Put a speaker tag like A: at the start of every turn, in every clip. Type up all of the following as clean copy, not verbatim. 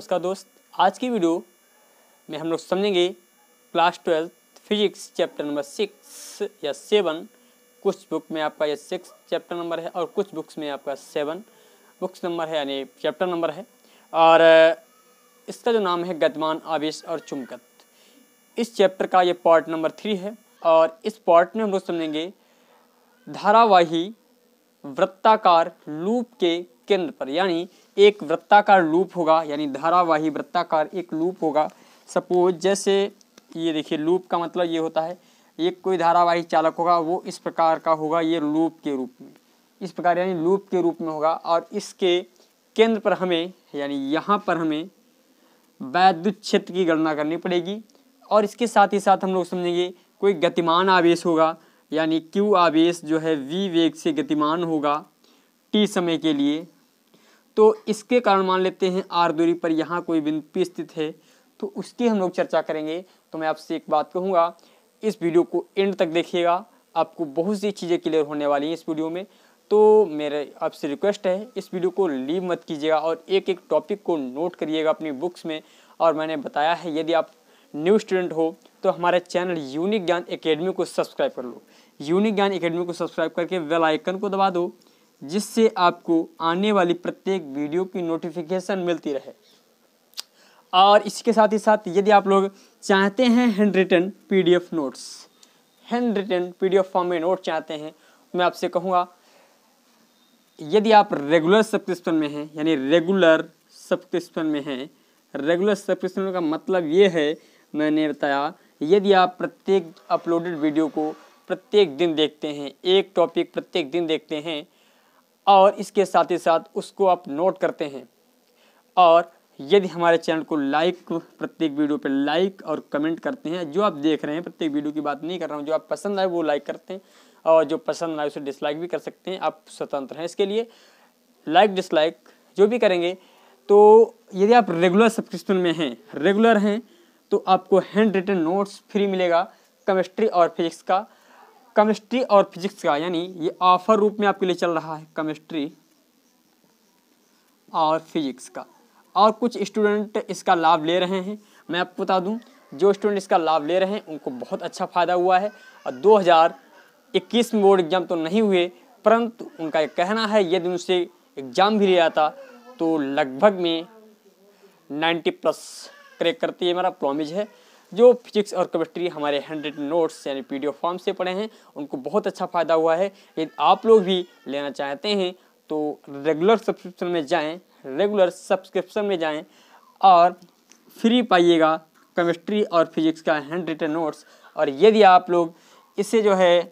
A: नमस्कार दोस्त, आज की वीडियो में हम लोग समझेंगे क्लास 12 फिजिक्स चैप्टर नंबर 6 या 7। कुछ बुक में आपका ये 6 चैप्टर नंबर है और कुछ बुक्स में आपका 7 बुक्स नंबर है, यानी चैप्टर नंबर है। और इसका जो नाम है गतिमान, आवेश और चुंबकत्व। इस चैप्टर का ये पार्ट नंबर 3 है और इस पार्ट में हम लोग समझेंगे धारावाही वृत्ताकार लूप के केंद्र पर, यानी एक वृत्ताकार लूप होगा, यानी धारावाही वृत्ताकार एक लूप होगा। सपोज जैसे ये देखिए, लूप का मतलब ये होता है एक कोई धारावाही चालक होगा, वो इस प्रकार का होगा, ये लूप के रूप में, इस प्रकार यानी लूप के रूप में होगा। और इसके केंद्र पर हमें, यानी यहाँ पर हमें वैद्युत क्षेत्र की गणना करनी पड़ेगी। और इसके साथ ही साथ हम लोग समझेंगे कोई गतिमान आवेश होगा, यानी क्यू आवेश जो है v वेग से गतिमान होगा t समय के लिए। तो इसके कारण मान लेते हैं r दूरी पर यहाँ कोई बिंदु P स्थित है, तो उसकी हम लोग चर्चा करेंगे। तो मैं आपसे एक बात कहूँगा, इस वीडियो को एंड तक देखिएगा, आपको बहुत सी चीज़ें क्लियर होने वाली हैं इस वीडियो में। तो मेरे आपसे रिक्वेस्ट है, इस वीडियो को लीव मत कीजिएगा और एक एक टॉपिक को नोट करिएगा अपनी बुक्स में। और मैंने बताया है, यदि आप न्यू स्टूडेंट हो तो हमारे चैनल यूनिक ज्ञान एकेडमी को सब्सक्राइब कर लो। यूनिक ज्ञान एकेडमी को सब्सक्राइब करके बेल आइकन को दबा दो, जिससे आपको आने वाली प्रत्येक वीडियो की नोटिफिकेशन मिलती रहे। और इसके साथ ही साथ यदि आप लोग चाहते हैं handwritten PDF notes, handwritten PDF form में नोट चाहते हैं, मैं आपसे कहूँगा यदि आप रेगुलर सब्सक्रिप्शन में हैं, यानी रेगुलर सब्सक्रिप्शन में हैं, रेगुलर सब्सक्रिप्शन का मतलब ये है, मैंने बताया, यदि आप प्रत्येक अपलोडेड वीडियो को प्रत्येक दिन देखते हैं, एक टॉपिक प्रत्येक दिन देखते हैं और इसके साथ ही साथ उसको आप नोट करते हैं, और यदि हमारे चैनल को लाइक, प्रत्येक वीडियो पे लाइक और कमेंट करते हैं, जो आप देख रहे हैं, प्रत्येक वीडियो की बात नहीं कर रहा हूँ, जो आप पसंद आए वो लाइक करते हैं और जो पसंद आए उसे डिसलाइक भी कर सकते हैं, आप स्वतंत्र हैं इसके लिए। लाइक डिसलाइक जो भी करेंगे। तो यदि आप रेगुलर सब्सक्रिप्शन में हैं, रेगुलर हैं, तो आपको हैंड रिटन नोट्स फ्री मिलेगा केमिस्ट्री और फिजिक्स का। केमिस्ट्री और फिजिक्स का यानी ये ऑफर रूप में आपके लिए चल रहा है, केमिस्ट्री और फिजिक्स का। और कुछ स्टूडेंट इसका लाभ ले रहे हैं। मैं आपको बता दूं, जो स्टूडेंट इसका लाभ ले रहे हैं उनको बहुत अच्छा फ़ायदा हुआ है। और 2021 में बोर्ड एग्जाम तो नहीं हुए, परंतु उनका ये कहना है यदि उनसे एग्ज़ाम भी लिया था तो लगभग में 90+ क्रैक करती है, मेरा प्रॉमिस है। जो फिजिक्स और केमिस्ट्री हमारे हैंड रिटन नोट्स यानी पीडीएफ फॉर्म से पढ़े हैं, उनको बहुत अच्छा फ़ायदा हुआ है। यदि आप लोग भी लेना चाहते हैं तो रेगुलर सब्सक्रिप्शन में जाएं, रेगुलर सब्सक्रिप्शन में जाएं और फ्री पाइएगा केमिस्ट्री और फिजिक्स का हैंड रिटन नोट्स। और यदि आप लोग इसे जो है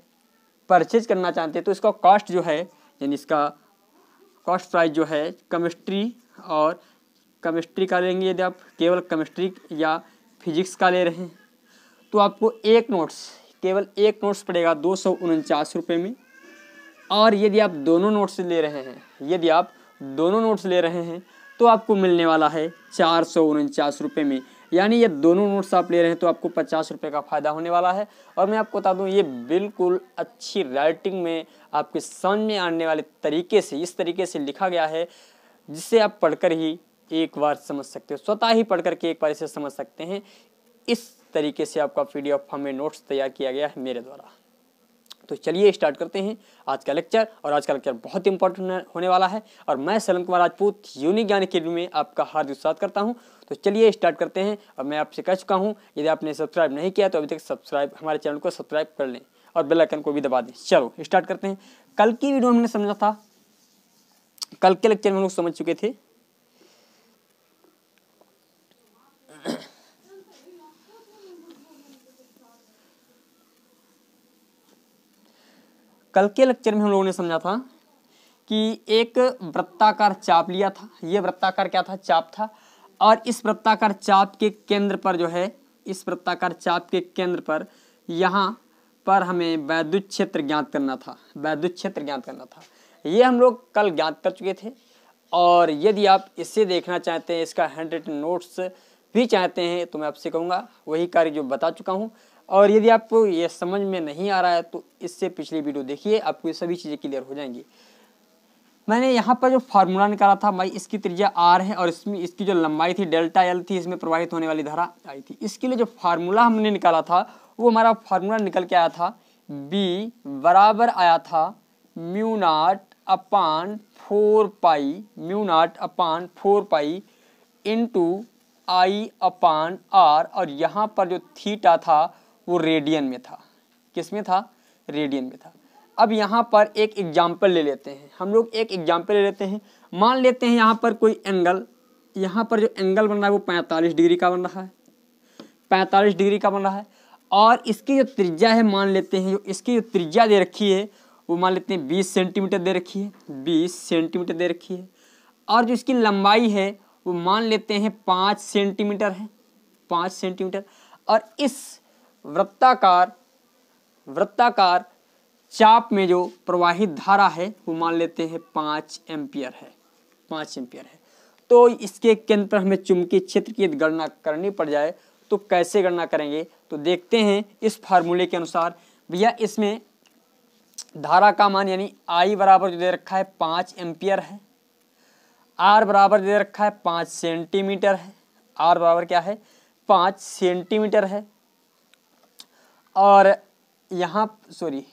A: परचेज करना चाहते हैं तो इसका कॉस्ट जो है, यानी इसका कॉस्ट प्राइस जो है, केमिस्ट्री का लेंगे, यदि आप केवल केमिस्ट्री या फिजिक्स का ले रहे हैं तो आपको केवल एक नोट्स पड़ेगा 249 रुपये में। और यदि आप दोनों नोट्स ले रहे हैं तो आपको मिलने वाला है 449 रुपये में। यानी ये दोनों नोट्स आप ले रहे हैं तो आपको 50 रुपये का फ़ायदा होने वाला है। और मैं आपको बता दूं, ये बिल्कुल अच्छी राइटिंग में आपके समझ में आने वाले तरीके से, इस तरीके से लिखा गया है जिससे आप पढ़कर ही एक बार समझ सकते हो, स्वतः ही पढ़ करके एक बार इसे समझ सकते हैं। इस तरीके से आपका पीडीएफ फॉर्म में नोट्स तैयार किया गया है मेरे द्वारा। तो चलिए स्टार्ट करते हैं आज का लेक्चर। और आज का लेक्चर बहुत इंपॉर्टेंट होने वाला है और मैं सैलन कुमार राजपूत यूनिक ज्ञान एकेडमी में आपका हार्दिक स्वागत करता हूं। तो चलिए स्टार्ट करते हैं। और मैं आपसे कह चुका हूं, यदि आपने सब्सक्राइब नहीं किया तो अभी तक हमारे चैनल को सब्सक्राइब कर लें और बेल आइकन को भी दबा दें। चलो स्टार्ट करते हैं। कल की वीडियो में हमने समझा था, कल के लेक्चर में हम लोग समझ चुके थे कल के लेक्चर में हम लोगों ने समझा था कि एक वृत्ताकार चाप लिया था। ये वृत्ताकार क्या था? चाप था। और इस वृत्ताकार चाप के केंद्र पर जो है, इस वृत्ताकार चाप के केंद्र पर यहाँ पर हमें वैद्युत क्षेत्र ज्ञात करना था, वैद्युत क्षेत्र ज्ञात करना था। ये हम लोग कल ज्ञात कर चुके थे। और यदि आप इसे देखना चाहते हैं, इसका हैंड रिटन नोट्स भी चाहते हैं, तो मैं आपसे कहूँगा वही कार्य जो बता चुका हूँ। और यदि आपको ये समझ में नहीं आ रहा है तो इससे पिछली वीडियो देखिए, आपको ये सभी चीज़ें क्लियर हो जाएंगी। मैंने यहाँ पर जो फार्मूला निकाला था भाई, इसकी त्रिज्या r है और इसमें इसकी जो लंबाई थी डेल्टा l थी, इसमें प्रवाहित होने वाली धारा I थी। इसके लिए जो फार्मूला हमने निकाला था वो हमारा फार्मूला निकल के आया था b बराबर आया था mu naught upon 4 pi into I upon r, और यहाँ पर जो थीटा था वो रेडियन में था। किस में था? रेडियन में था। अब यहाँ पर एक एग्जाम्पल ले लेते हैं हम लोग, एक एग्जाम्पल ले लेते हैं। मान लेते हैं यहाँ पर कोई एंगल, यहाँ पर जो एंगल बन रहा है वो 45 डिग्री का बन रहा है, 45 डिग्री का बन रहा है, और इसकी जो त्रिज्या है मान लेते हैं, जो इसकी जो त्रिज्या दे रखी है वो मान लेते हैं 20 सेंटीमीटर दे रखी है, 20 सेंटीमीटर दे रखी है, और जो इसकी लंबाई है वो मान लेते हैं 5 सेंटीमीटर है, 5 सेंटीमीटर, और इस वृत्ताकार चाप में जो प्रवाहित धारा है वो मान लेते हैं 5 एम्पियर है, 5 एम्पियर है। तो इसके केंद्र पर हमें चुंबकीय क्षेत्र की गणना करनी पड़ जाए तो कैसे गणना करेंगे? तो देखते हैं इस फार्मूले के अनुसार। भैया इसमें धारा का मान यानी I बराबर जो दे रखा है 5 एम्पियर है, R बराबर दे रखा है 5 सेंटीमीटर है, R बराबर क्या है? 5 सेंटीमीटर है, और यहाँ सॉरी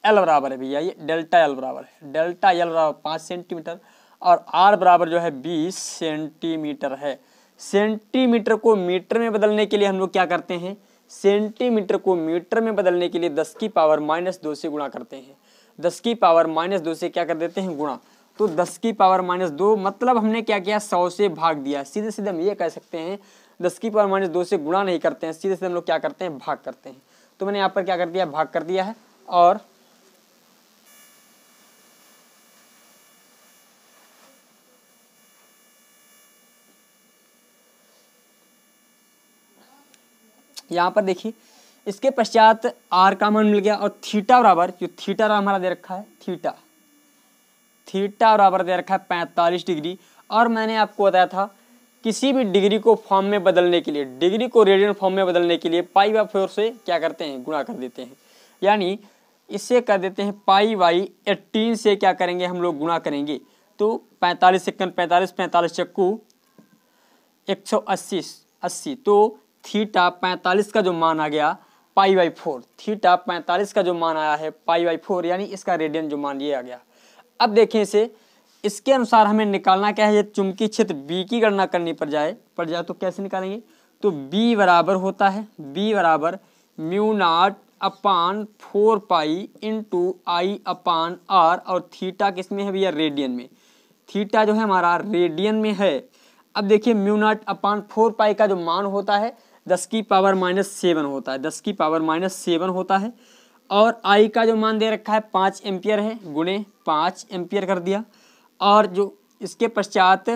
A: L बराबर है भैया, ये डेल्टा L बराबर है, डेल्टा L बराबर 5 सेंटीमीटर, और R बराबर जो है 20 सेंटीमीटर है। सेंटीमीटर को मीटर में बदलने के लिए हम लोग क्या करते हैं? सेंटीमीटर को मीटर में बदलने के लिए 10 की पावर -2 से गुणा करते हैं, 10 की पावर -2 से क्या कर देते हैं? गुणा। तो 10 की पावर -2 मतलब हमने क्या किया? 100 से भाग दिया। सीधे सीधे हम ये कह सकते हैं 10 की पावर -2 से गुणा नहीं करते हैं, सीधे सीधे हम लोग क्या करते हैं? भाग करते हैं। तो मैंने यहाँ पर क्या कर दिया? भाग कर दिया है। और यहाँ पर देखिए इसके पश्चात R का मान मिल गया, और थीटा बराबर, जो थीटा हमारा दे रखा है, थीटा बराबर दे रखा है 45 डिग्री। और मैंने आपको बताया था किसी भी डिग्री को फॉर्म में बदलने के लिए, डिग्री को रेडियन फॉर्म में बदलने के लिए π/4 से क्या करते हैं? गुणा कर देते हैं। यानी इससे कर देते हैं π/18 से क्या करेंगे? हम लोग गुणा करेंगे। तो 45 सेकंड 45 चक्कू 180, तो थीटा 45 का जो मान आ गया π/4, थीटा 45 का जो मान आया है π/4, यानी इसका रेडियन जो मान ये आ गया। अब देखें इसे, इसके अनुसार हमें निकालना क्या है? ये चुंबकीय क्षेत्र B की गणना करनी पड़ जाए तो कैसे निकालेंगे? तो B बराबर होता है, B बराबर mu naught upon 4 pi into I upon R, और थीटा किस में है भैया? रेडियन में। थीटा जो है हमारा रेडियन में है। अब देखिए म्यू नॉट अपान 4 पाई का जो मान होता है 10 की पावर -7 होता है, 10 की पावर -7 होता है, और I का जो मान दे रखा है 5 एम्पियर है, गुणे 5 एम्पियर कर दिया। और जो इसके पश्चात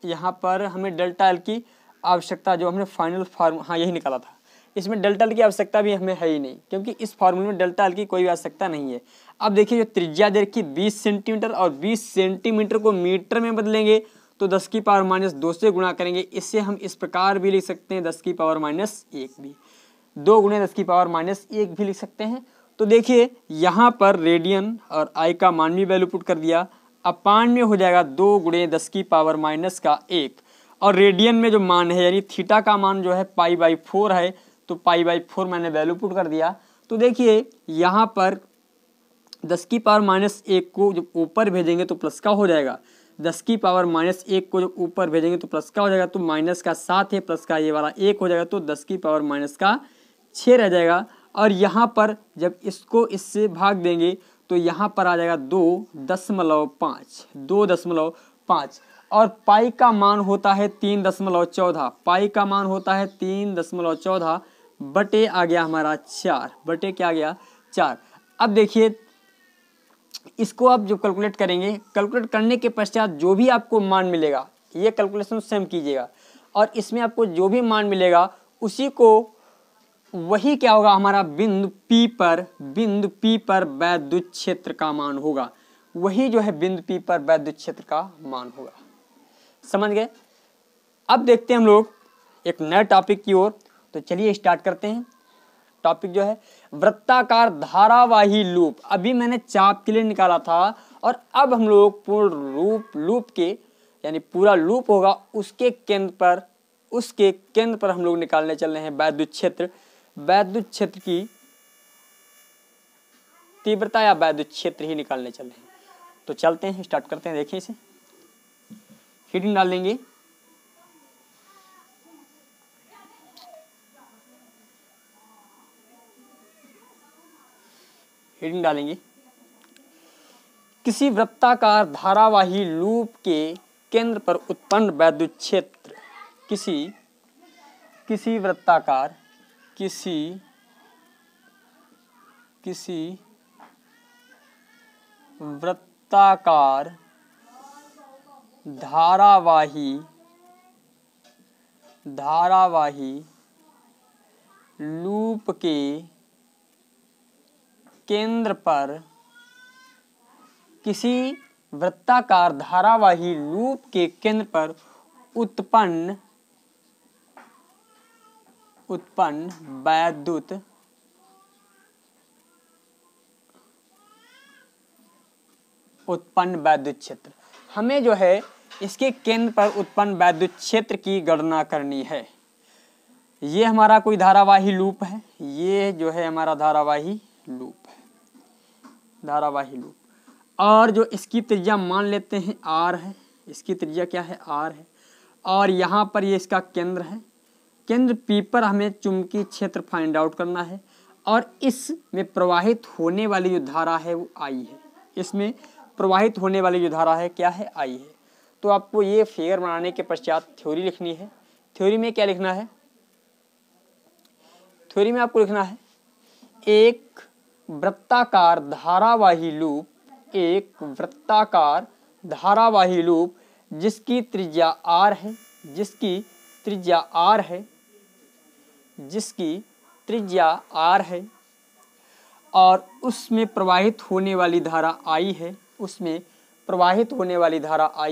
A: यहाँ पर हमें डेल्टा L की आवश्यकता, जो हमने फाइनल फार्मूला, हाँ यही निकाला था, इसमें डेल्टा L की आवश्यकता भी हमें है ही नहीं, क्योंकि इस फार्मूले में डेल्टा L की कोई आवश्यकता नहीं है। अब देखिए जो त्रिज्या दे रखी 20 सेंटीमीटर, और 20 सेंटीमीटर को मीटर में बदलेंगे तो 10 की पावर -2 से गुणा करेंगे। इससे हम इस प्रकार भी लिख सकते हैं 10 की पावर -1 भी, 2 गुणे 10 की पावर -1 भी लिख सकते हैं। तो देखिए यहाँ पर रेडियन और I का मान भी वैल्यू पुट कर दिया, अपान में हो जाएगा 2 गुणे 10 की पावर -1, और रेडियन में जो मान है यानी थीटा का मान जो है π/4 है, तो π/4 मैंने वैल्यू पुट कर दिया। तो देखिए यहाँ पर 10 की पावर -1 को जब ऊपर भेजेंगे तो प्लस का हो जाएगा, 10 की पावर -1 को जब ऊपर भेजेंगे तो प्लस का हो जाएगा, तो माइनस का 7 है, प्लस का ये वाला 1 हो जाएगा, तो 10 की पावर -6 रह जाएगा। और यहाँ पर जब इसको इससे भाग देंगे तो यहाँ पर आ जाएगा 2.5, और पाई का मान होता है 3.14, पाई का मान होता है 3.14 बटे आ गया हमारा 4, बटे क्या आ गया? 4। अब देखिए इसको आप जो कैलकुलेट करेंगे, कैलकुलेट करने के पश्चात जो भी आपको मान मिलेगा, ये कैलकुलेशन स्वयं कीजिएगा, और इसमें आपको जो भी मान मिलेगा उसी को, वही क्या होगा? हमारा बिंदु P पर वैद्युत क्षेत्र का मान होगा, वही जो है बिंदु P पर वैद्युत क्षेत्र का मान होगा। समझ गए? अब देखते हैं हम लोग एक नए टॉपिक की ओर। तो चलिए स्टार्ट करते हैं। टॉपिक जो है वृत्ताकार धारावाही लूप। अभी मैंने चाप के लिए निकाला था और अब हम लोग पूर्ण लूप के यानी पूरा लूप होगा उसके केंद्र पर हम लोग निकालने चल रहे हैं वैद्युत क्षेत्र की तीव्रता या वैद्युत क्षेत्र ही निकालने चल रहे हैं। तो चलते हैं, स्टार्ट करते हैं। देखिए इसे हीटिंग डाल देंगे। हीटिंग डालेंगे। किसी वृत्ताकार धारावाही लूप के केंद्र पर उत्पन्न वैद्युत क्षेत्र किसी वृत्ताकार धारावाही लूप के केंद्र पर किसी वृत्ताकार धारावाही लूप के केंद्र पर उत्पन्न वैद्युत क्षेत्र, हमें जो है इसके केंद्र पर उत्पन्न वैद्युत क्षेत्र की गणना करनी है। ये हमारा कोई धारावाही लूप है, ये जो है हमारा धारावाही लूप और जो इसकी त्रिज्या मान लेते हैं r है। इसकी त्रिज्या क्या है? r है। और यहाँ पर ये इसका केंद्र है। केंद्र P पर हमें चुंबकीय क्षेत्र फाइंड आउट करना है और इसमें प्रवाहित होने वाली जो धारा है वो I है। इसमें प्रवाहित होने वाली जो धारा है क्या है? I है। तो आपको ये फिगर बनाने के पश्चात थ्योरी लिखनी है। थ्योरी में क्या लिखना है? थ्योरी में आपको लिखना है एक वृत्ताकार धारावाही लूप जिसकी त्रिज्या r है और उसमें प्रवाहित होने वाली धारा I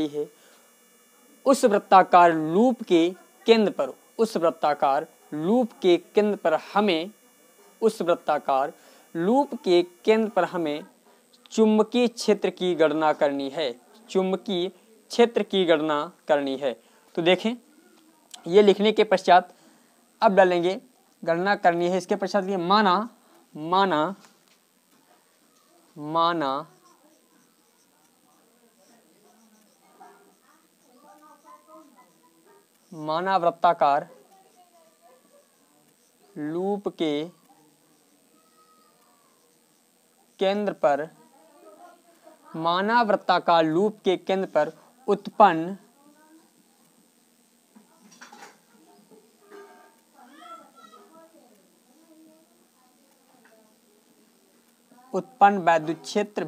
A: है। उस वृत्ताकार लूप के केंद्र पर हमें चुंबकीय क्षेत्र की गणना करनी है। तो देखें, ये लिखने के पश्चात अब डालेंगे गणना करनी है। इसके पश्चात ये माना वृत्ताकार लूप के केंद्र पर उत्पन्न वैद्युत क्षेत्र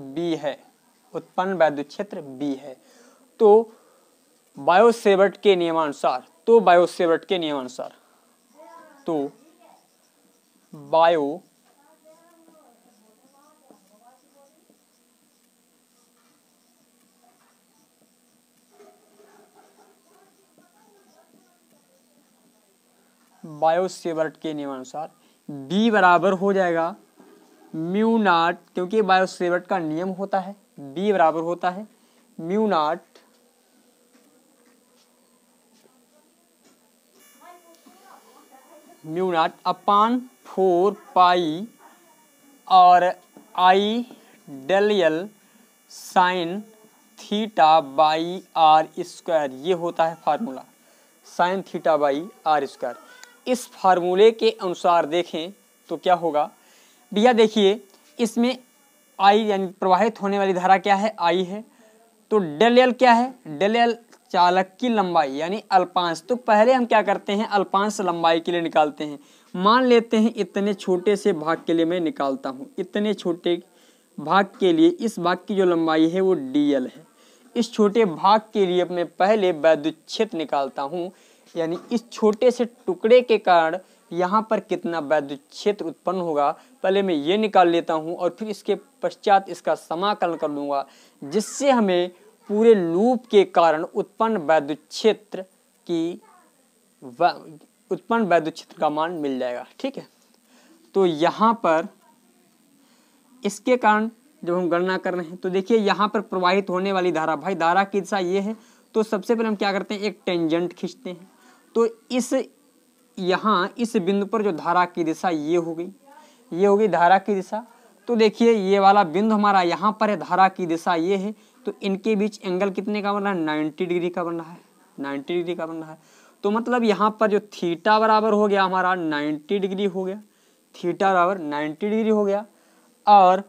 A: B है। तो बायो-सेवर्ट के नियमानुसार B बराबर हो जाएगा म्यू नॉट, क्योंकि बायो-सेवर्ट का नियम होता है B बराबर होता है म्यू नॉट अपान 4 पाई और I del L sine theta by r square. ये होता है formula sine theta by r square. इस फार्मूले के अनुसार देखें तो क्या होगा भैया? देखिए, इसमें I यानी प्रवाहित होने वाली धारा क्या है? I है। तो डेल L क्या है? डेल L चालक की लंबाई यानी अल्पांश। तो पहले हम क्या करते हैं? अल्पांश लंबाई के लिए निकालते हैं। मान लेते हैं इतने छोटे से भाग के लिए मैं निकालता हूँ। इतने छोटे भाग के लिए इस भाग की जो लंबाई है वो dl है। इस छोटे भाग के लिए मैं पहले वैद्युत क्षेत्र निकालता हूँ, यानी इस छोटे से टुकड़े के कारण यहाँ पर कितना वैद्युत क्षेत्र उत्पन्न होगा, पहले मैं ये निकाल लेता हूँ और फिर इसके पश्चात इसका समाकलन कर लूँगा, जिससे हमें पूरे लूप के कारण उत्पन्न वैद्युत क्षेत्र का मान मिल जाएगा। ठीक है, तो यहाँ पर इसके कारण जब हम गणना कर रहे हैं तो देखिए यहाँ पर प्रवाहित होने वाली धारा, भाई धारा की दिशा ये है, तो सबसे पहले हम क्या करते हैं, एक टेंजेंट खींचते हैं। तो इस यहाँ इस बिंदु पर जो धारा की दिशा ये हो गई, ये होगी धारा की दिशा। तो देखिए ये वाला बिंदु हमारा यहाँ पर है, धारा की दिशा ये है, तो इनके बीच एंगल कितने का बन रहा है, 90 डिग्री का बन रहा है, 90 डिग्री का बन रहा है। तो मतलब यहाँ पर जो थीटा बराबर हो गया हमारा 90 डिग्री हो गया, थीटा बराबर 90 डिग्री हो गया। और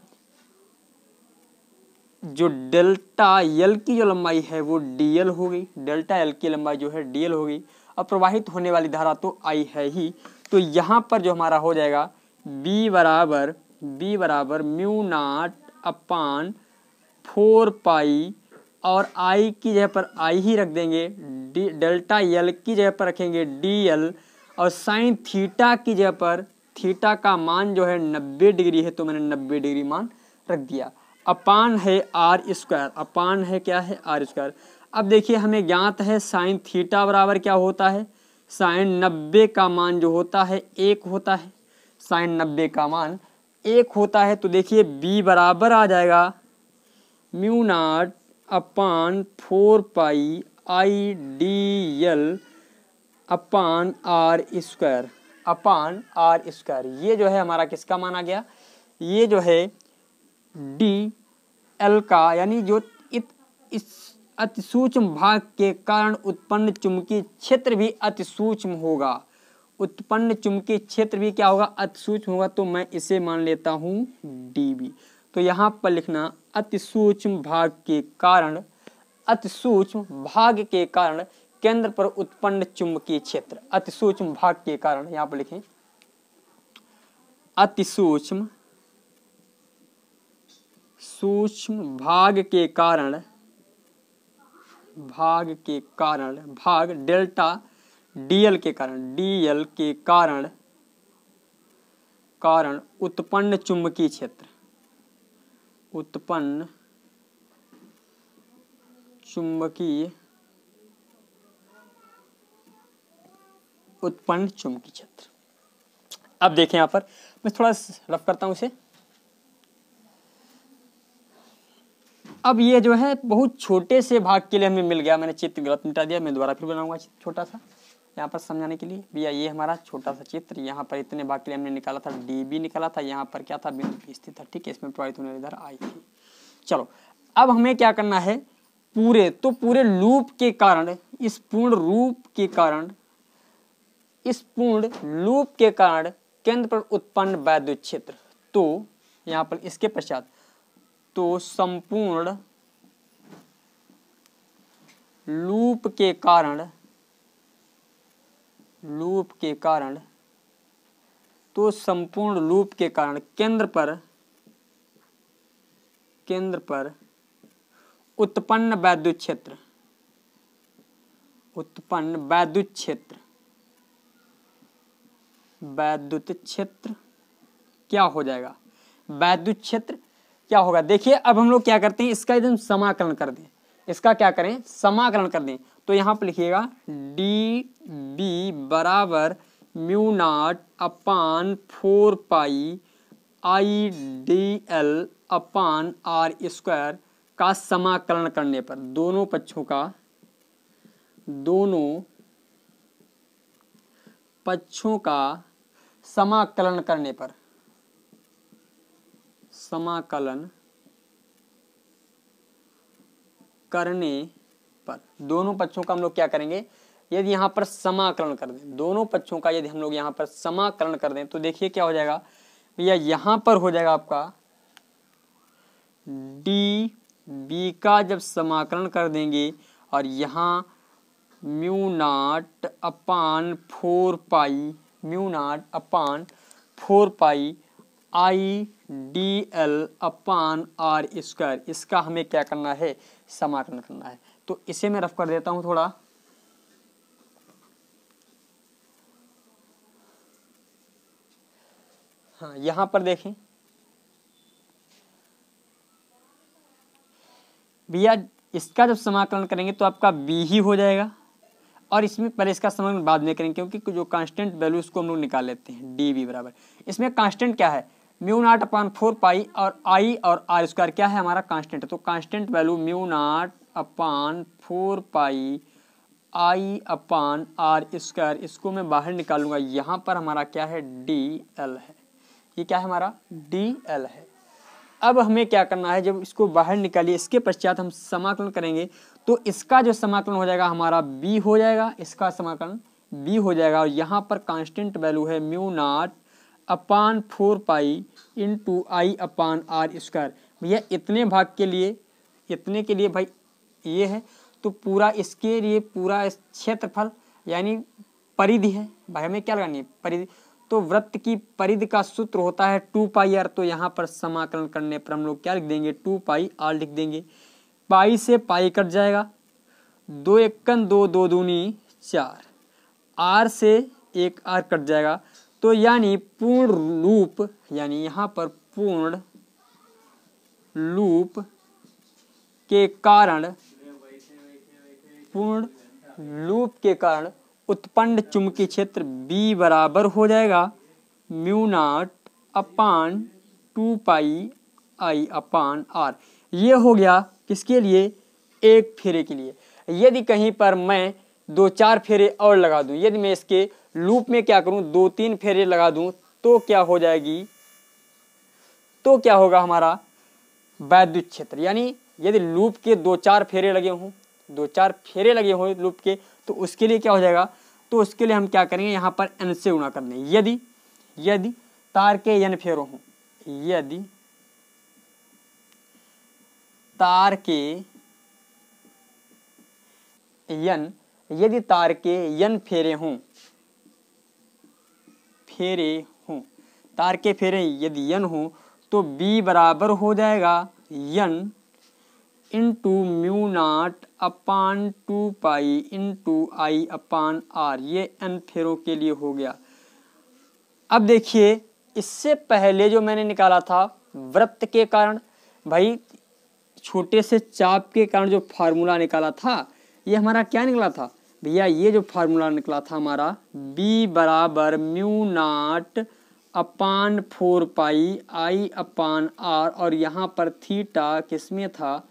A: जो डेल्टा एल की जो लंबाई है वो डीएल हो गई, डेल्टा एल की लंबाई जो है डीएल हो गई। और प्रवाहित होने वाली धारा तो आई है ही, तो यहाँ पर जो हमारा हो जाएगा बी बराबर म्यू नॉट अपान 4 पाई, और आई की जगह पर आई ही रख देंगे, डेल्टा एल की जगह पर रखेंगे डीएल, और साइन थीटा की जगह पर थीटा का मान जो है 90 डिग्री है, तो मैंने 90 डिग्री मान रख दिया। अपान है आर स्क्वायर, अपान है क्या है, आर स्क्वायर। अब देखिए हमें ज्ञात है साइन थीटा बराबर क्या होता है, साइन 90 का मान जो होता है 1 होता है, साइन 90 का मान 1 होता है। तो देखिए बी बराबर आ जाएगा mu naught upon 4 pi I d l upon are square, upon are square. ये जो है हमारा किसका मान आ गया, ये जो है डी एल का, यानी जो इस अति सूक्ष्म भाग के कारण उत्पन्न चुंबकीय क्षेत्र भी अति सूक्ष्म होगा, उत्पन्न चुंबकीय क्षेत्र भी क्या होगा, अति सूक्ष्म होगा। तो मैं इसे मान लेता हूँ डीबी। तो यहाँ पर लिखना अति सूक्ष्म भाग के कारण, अति सूक्ष्म भाग के कारण केंद्र पर उत्पन्न चुंबकीय क्षेत्र, अति सूक्ष्म भाग के कारण, यहाँ पर लिखें अति सूक्ष्म भाग के कारण, भाग डेल्टा डीएल के कारण, डीएल के कारण उत्पन्न चुंबकीय क्षेत्र, उत्पन्न चुंबकीय क्षेत्र। अब देखें यहाँ पर मैं थोड़ा रफ करता हूं इसे। अब ये जो है बहुत छोटे से भाग के लिए हमें मिल गया, मैंने चित्र गलत मिटा दिया, मैं दोबारा फिर बनाऊंगा छोटा सा यहाँ पर समझाने के लिए। भैया ये हमारा छोटा सा चित्र, यहाँ पर इतने भाग के लिए हमने निकाला था, डीबी निकाला था, यहाँ पर क्या था, बिंदु P स्थित था, ठीक है, इसमें प्रवाहित होने वाली धारा आई थी। चलो अब हमें क्या करना है, पूरे लूप के कारण, इस पूर्ण लूप के कारण केंद्र पर उत्पन्न वैद्युत क्षेत्र। तो यहाँ पर इसके पश्चात तो संपूर्ण लूप के कारण केंद्र पर उत्पन्न वैद्युत क्षेत्र क्या हो जाएगा, वैद्युत क्षेत्र क्या होगा। देखिए अब हम लोग क्या करते हैं, इसका एकदम समाकलन कर दें, इसका क्या करें, समाकलन कर दें। तो यहाँ पर लिखिएगा डी बी बराबर mu naught upon 4 pi I d l upon are square का समाकलन करने पर, दोनों पक्षों का समाकलन करने पर, दोनों पक्षों का हम लोग क्या करेंगे, यदि यहाँ पर समाकलन कर दें, दोनों पक्षों का यदि हम लोग यहाँ पर समाकलन कर दें तो देखिए क्या हो जाएगा भैया, यहाँ पर हो जाएगा आपका डी बी का जब समाकलन कर देंगे, और यहाँ mu naught upon 4 pi I d l upon are square, इसका हमें क्या करना है, समाकलन करना है। तो इसे मैं रफ कर देता हूं थोड़ा। हाँ यहां पर देखें भैया, इसका जब समाकलन करेंगे तो आपका बी ही हो जाएगा, और इसमें पहले इसका समाकलन बाद में करेंगे, क्योंकि जो कांस्टेंट वैल्यू उसको हम लोग निकाल लेते हैं। डी वी बराबर, इसमें कांस्टेंट क्या है, म्यू नॉट अपान 4 पाई, और आई और आर स्क्वायर क्या है हमारा कांस्टेंट है। तो constant value mu naught upon 4 pi I upon are square, इसको मैं बाहर निकालूंगा। यहाँ पर हमारा क्या है, डी एल है। ये क्या है हमारा, डी एल है। अब हमें क्या करना है, जब इसको बाहर निकालिए, इसके पश्चात हम समाकलन करेंगे। तो इसका जो समाकलन हो जाएगा हमारा बी हो जाएगा, इसका समाकलन बी हो जाएगा। और यहाँ पर कांस्टेंट वैल्यू है mu naught upon 4 pi into I upon are square. भैया इतने भाग के लिए, इतने के लिए भाई ये है, तो पूरा इसके लिए पूरा क्षेत्रफल यानी परिधि है। भाई हमें क्या लगानी है, परिधि। तो वृत्त की परिधि का सूत्र होता है 2 पाई आर। तो यहाँ पर समाकलन करने पर हम लोग क्या लिख देंगे, 2 पाई आर लिख देंगे। पाई से पाई कट जाएगा, 2 एकन 2, 2 दूनी 4, आर से एक आर कट जाएगा। तो यानी पूर्ण लूप, यानी यहाँ पर पूर्ण लूप के कारण, पूर्ण लूप के कारण उत्पन्न चुंबकीय क्षेत्र B बराबर हो जाएगा mu naught upon 2 pi I upon R. ये हो गया किसके लिए, एक फेरे के लिए। यदि कहीं पर मैं 2-4 फेरे और लगा दूं, यदि मैं इसके लूप में क्या करूं, 2-3 फेरे लगा दूं, तो क्या हो जाएगी, तो क्या होगा हमारा वैद्युत क्षेत्र। यानी यदि लूप के 2-4 फेरे लगे हों, 2-4 फेरे लगे हों लूप के, तो उसके लिए क्या हो जाएगा, तो उसके लिए हम क्या करेंगे, यहाँ पर n से गुणा कर देंगे। यदि तार के n फेरे हों, यदि तार के n फेरे हों, तार के फेरे यदि n हो, तो B बराबर हो जाएगा n into mu naught upon 2 pi into I upon R. ये n फेरों के लिए हो गया। अब देखिए, इससे पहले जो मैंने निकाला था वृत्त के कारण, भाई छोटे से चाप के कारण जो फार्मूला निकाला था, ये हमारा क्या निकला था भैया, ये जो फार्मूला निकला था हमारा B बराबर mu naught upon 4 pi I upon R, और यहाँ पर थीटा किसमें था,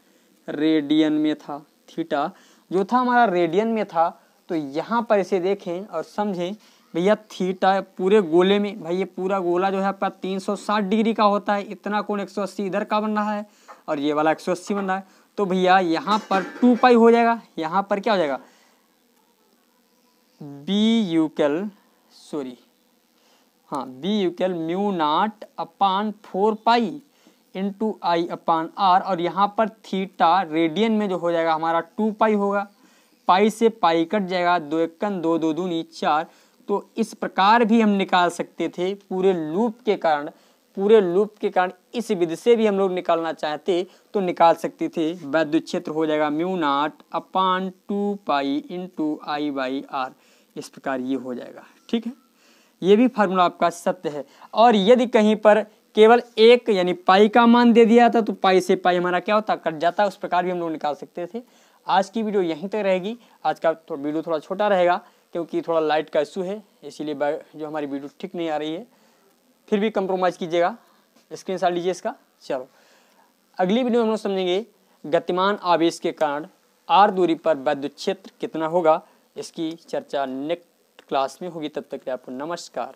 A: रेडियन में था। थीटा जो था हमारा रेडियन में था। तो यहाँ पर इसे देखें और समझें भैया, थीटा पूरे गोले में, भाई ये पूरा गोला जो है आपका 360 डिग्री का होता है। इतना कोण 180 इधर का बन रहा है और ये वाला 180 बन रहा है। तो भैया यहाँ पर 2 पाई हो जाएगा, यहाँ पर क्या हो जाएगा, B equal mu naught upon 4 pi into I upon R, और यहाँ पर थीटा रेडियन में जो हो जाएगा हमारा 2 पाई होगा। पाई से पाई कट जाएगा, 2 एकन 2, 2 दूनी 4। तो इस प्रकार भी हम निकाल सकते थे पूरे लूप के कारण, इस विधि से भी हम लोग निकालना चाहते तो निकाल सकते थे। वैद्युत क्षेत्र हो जाएगा mu naught upon 2 pi into I by R. इस प्रकार ये हो जाएगा, ठीक है। ये भी फार्मूला आपका सत्य है। और यदि कहीं पर केवल एक यानी पाई का मान दे दिया था, तो पाई से पाई हमारा क्या होता, कट जाता। उस प्रकार भी हम लोग निकाल सकते थे। आज की वीडियो यहीं तक रहेगी। आज का वीडियो थोड़ा छोटा रहेगा क्योंकि थोड़ा लाइट का इशू है, इसीलिए जो हमारी वीडियो ठीक नहीं आ रही है। फिर भी कंप्रोमाइज़ कीजिएगा, स्क्रीनशॉट लीजिए इसका। चलो अगली वीडियो में हम लोग समझेंगे गतिमान आवेश के कारण r दूरी पर वैद्युत क्षेत्र कितना होगा। इसकी चर्चा नेक्स्ट क्लास में होगी। तब तक के लिए आपको नमस्कार।